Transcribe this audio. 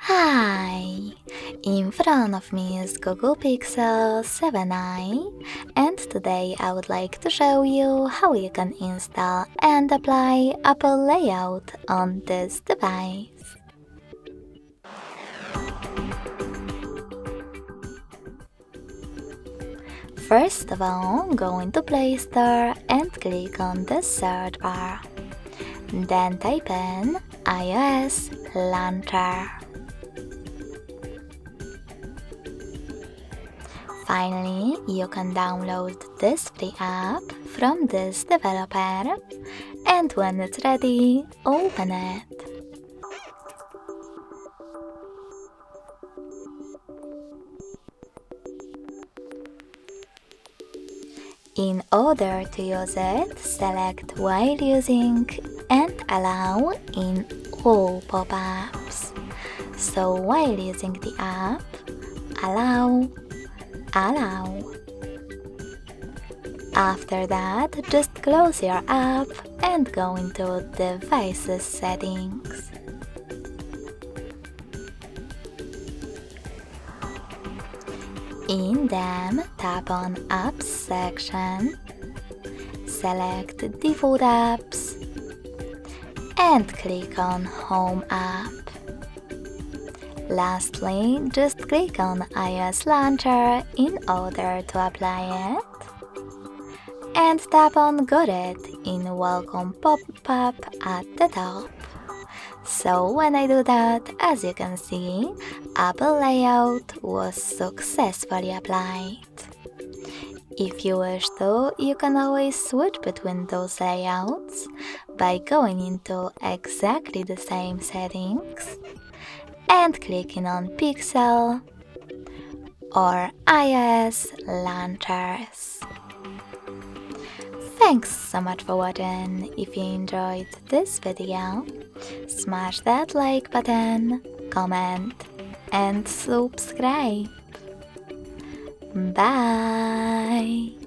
Hi! In front of me is Google Pixel 7i, and today I would like to show you how you can install and apply Apple Layout on this device. First of all, go into Play Store and click on the search bar. Then type in iOS Launcher. Finally, you can download this free app from this developer, and when it's ready, open it. In order to use it, select while using and allow in all pop-ups. So while using the app, allow. After that, just close your app and go into Devices settings. In them, tap on Apps section, select Default Apps, and click on Home App. Lastly, just click on iOS Launcher in order to apply it, and tap on Got It in Welcome pop-up at the top. So when I do that, as you can see, Apple Layout was successfully applied. If you wish to, you can always switch between those layouts by going into exactly the same settings and clicking on Pixel or iOS Launchers. Thanks so much for watching. If you enjoyed this video, smash that like button, comment, and subscribe. Bye!